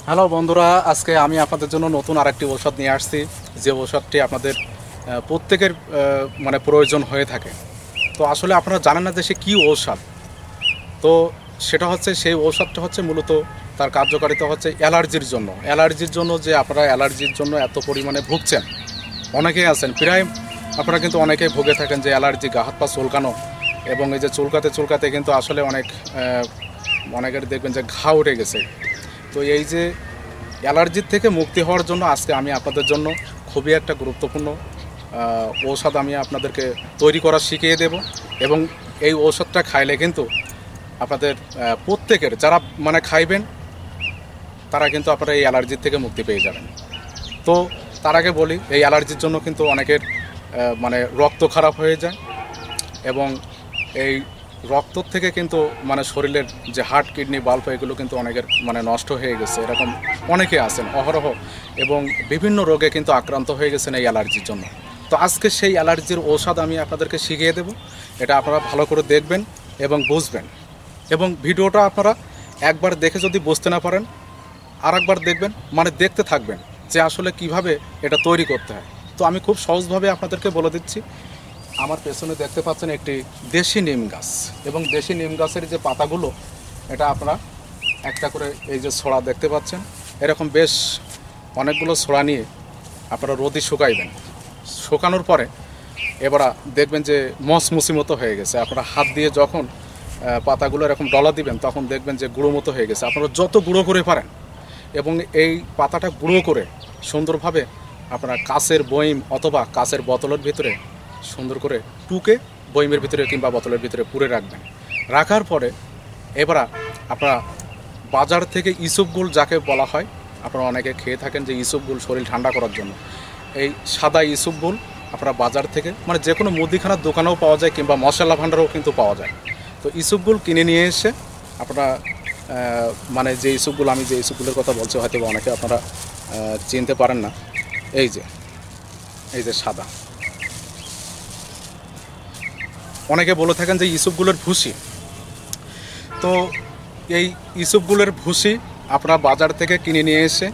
Hello বন্ধুরা, আজকে আমি আপনাদের জন্য নতুন আরেকটি ঔষধ নিয়ে আসছি, যে ঔষধটি আপনাদের প্রত্যেকের মানে প্রয়োজন হয়ে থাকে। তো আসলে আপনারা জানেন না যে সে কী ঔষধ। তো সেটা হচ্ছে, সেই ঔষধটা হচ্ছে মূলত তার কার্যকারিতা হচ্ছে অ্যালার্জির জন্য যে আপনারা অ্যালার্জির জন্য এত পরিমাণে ভুগছেন। অনেকেই আছেন, প্রায় আপনারা কিন্তু অনেকেই ভুগে থাকেন যে অ্যালার্জি, গা হাত পা চুলকানো, এবং এই যে চুলকাতে চুলকাতে কিন্তু আসলে অনেকের দেখবেন যে ঘা উঠে গেছে। তো এই যে অ্যালার্জির থেকে মুক্তি হওয়ার জন্য আজকে আমি আপনাদের জন্য খুবই একটা গুরুত্বপূর্ণ ঔষধ আমি আপনাদেরকে তৈরি করা শিখিয়ে দেব। এবং এই ঔষধটা খাইলে কিন্তু আপনাদের প্রত্যেকের যারা মানে খাইবেন তারা কিন্তু আপনারা এই অ্যালার্জির থেকে মুক্তি পেয়ে যাবেন। তো তার আগে বলি, এই অ্যালার্জির জন্য কিন্তু অনেকের মানে রক্ত খারাপ হয়ে যায়, এবং এই রক্ত থেকে কিন্তু মানে শরীরের যে হার্ট, কিডনি, বাল্ব এগুলো কিন্তু অনেকের মানে নষ্ট হয়ে গেছে। এরকম অনেকে আছেন অহরহ, এবং বিভিন্ন রোগে কিন্তু আক্রান্ত হয়ে গেছেন এই অ্যালার্জির জন্য। তো আজকে সেই অ্যালার্জির ঔষধ আমি আপনাদেরকে শিখিয়ে দেব। এটা আপনারা ভালো করে দেখবেন এবং বুঝবেন, এবং ভিডিওটা আপনারা একবার দেখে যদি বুঝতে না পারেন আর একবার দেখবেন, মানে দেখতে থাকবেন যে আসলে কিভাবে এটা তৈরি করতে হয়। তো আমি খুব সহজভাবে আপনাদেরকে বলে দিচ্ছি। আমার পেছনে দেখতে পাচ্ছেন একটি দেশি নিম গাছ, এবং দেশি নিম গাছের যে পাতাগুলো, এটা আপনারা একটা করে এই যে ছড়া দেখতে পাচ্ছেন, এরকম বেশ অনেকগুলো ছড়া নিয়ে আপনারা রোদে শুকাইবেন। শুকানোর পরে এবার দেখবেন যে মচমুচি মতো হয়ে গেছে। আপনারা হাত দিয়ে যখন পাতাগুলো এরকম ডলা দিবেন, তখন দেখবেন যে গুঁড়ো মতো হয়ে গেছে। আপনারা যত গুঁড়ো করে পারেন, এবং এই পাতাটা গুঁড়ো করে সুন্দরভাবে আপনারা কাচের বয়ম অথবা কাচের বোতলের ভিতরে সুন্দর করে টুকে বয়মের ভিতরে কিংবা বোতলের ভিতরে পুরে রাখবেন। রাখার পরে এবার আপনারা বাজার থেকে ইসবগুল যাকে বলা হয়, আপনারা অনেকে খেয়ে থাকেন যে ইসবগুল শরীর ঠান্ডা করার জন্য। এই সাদা ইসবগুল আপনারা বাজার থেকে, মানে যে কোনো মুদিখানার দোকানেও পাওয়া যায়, কিংবা মশলা ভাণ্ডারেও কিন্তু পাওয়া যায়। তো ইসবগুল কিনে নিয়ে এসে আপনারা মানে যে ইসবগুল, আমি যে ইসবগুলের কথা বলছি হয়তো অনেকে আপনারা চিনতে পারেন না। এই যে সাদা, অনেকে বলে থাকেন যে ইসবগুলের ভুসি। তো এই ইসবগুলের ভুসি আপনারা বাজার থেকে কিনে নিয়ে এসে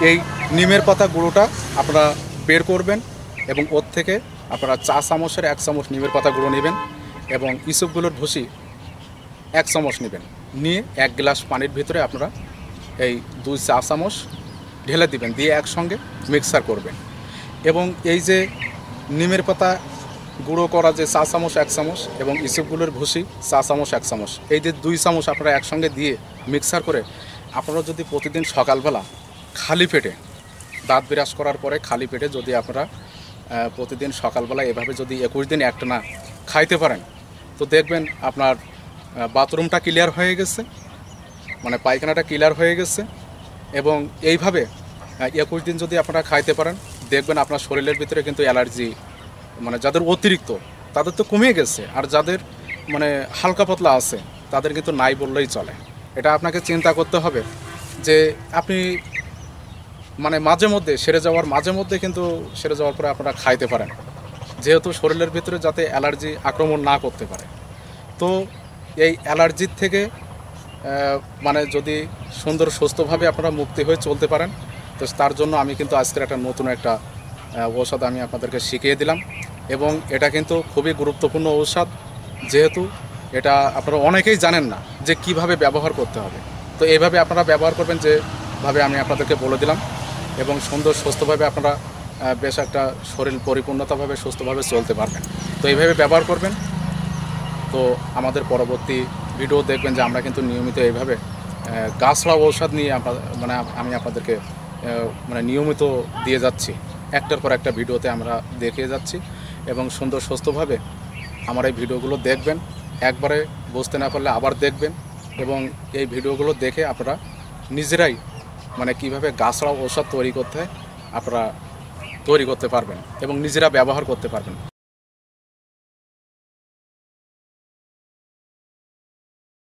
এই নিমের পাতা গুঁড়োটা আপনারা বের করবেন, এবং ওর থেকে আপনারা 4 চামচের 1 চামচ নিমের পাতা গুঁড়ো নেবেন, এবং ইসবগুলোর ভুসি 1 চামচ নেবেন। নিয়ে 1 গ্লাস পানির ভিতরে আপনারা এই 2 চা চামচ ঢেলে দিবেন, দিয়ে একসঙ্গে মিক্সার করবেন। এবং এই যে নিমের পাতা গুঁড়ো করা যে 4 চামচ 1 চামচ, এবং ইসবগুলোর ভুসি 4 চামচ 1 চামচ, এই যে 2 চামচ আপনারা একসঙ্গে দিয়ে মিক্সার করে আপনারা যদি প্রতিদিন সকালবেলা খালি পেটে, দাঁত বিরাজ করার পরে খালি পেটে যদি আপনারা প্রতিদিন সকালবেলা এভাবে যদি 21 দিন একটানা খাইতে পারেন, তো দেখবেন আপনার বাথরুমটা ক্লিয়ার হয়ে গেছে, মানে পায়খানাটা ক্লিয়ার হয়ে গেছে। এবং এইভাবে 21 দিন যদি আপনারা খাইতে পারেন, দেখবেন আপনার শরীরের ভিতরে কিন্তু অ্যালার্জি, মানে যাদের অতিরিক্ত তাদের তো কমে গেছে, আর যাদের মানে হালকা পাতলা আছে তাদের কিন্তু নাই বললেই চলে। এটা আপনাকে চিন্তা করতে হবে যে আপনি মানে মাঝে মধ্যে সেরে যাওয়ার পরে আপনারা খাইতে পারেন, যেহেতু শরীরের ভিতরে যাতে অ্যালার্জি আক্রমণ না করতে পারে। তো এই অ্যালার্জির থেকে মানে যদি সুন্দর সুস্থভাবে আপনারা মুক্তি হয়ে চলতে পারেন, তো তার জন্য আমি কিন্তু আজকের নতুন একটা ঔষধ আমি আপনাদেরকে শিখিয়ে দিলাম। এবং এটা কিন্তু খুবই গুরুত্বপূর্ণ ঔষধ, যেহেতু এটা আপনারা অনেকেই জানেন না যে কিভাবে ব্যবহার করতে হবে। তো এইভাবে আপনারা ব্যবহার করবেন, যেভাবে আমি আপনাদেরকে বলে দিলাম, এবং সুন্দর সুস্থভাবে আপনারা বেশ একটা শরীর পরিপূর্ণতাভাবে সুস্থভাবে চলতে পারবেন। তো এইভাবে ব্যবহার করবেন। তো আমাদের পরবর্তী ভিডিও দেখবেন যে আমরা কিন্তু নিয়মিত এইভাবে গাছড়া ঔষধ নিয়ে আমি আপনাদেরকে মানে নিয়মিত দিয়ে যাচ্ছি, একটার পর একটা ভিডিওতে আমরা দেখিয়ে যাচ্ছি। এবং সুন্দর সুস্থভাবে আমার এই ভিডিওগুলো দেখবেন, একবারে বুঝতে না পারলে আবার দেখবেন, এবং এই ভিডিওগুলো দেখে আপনারা নিজেরাই মানে কীভাবে গাছড়া ঔষধ তৈরি করতে হয় আপনারা তৈরি করতে পারবেন, এবং নিজেরা ব্যবহার করতে পারবেন।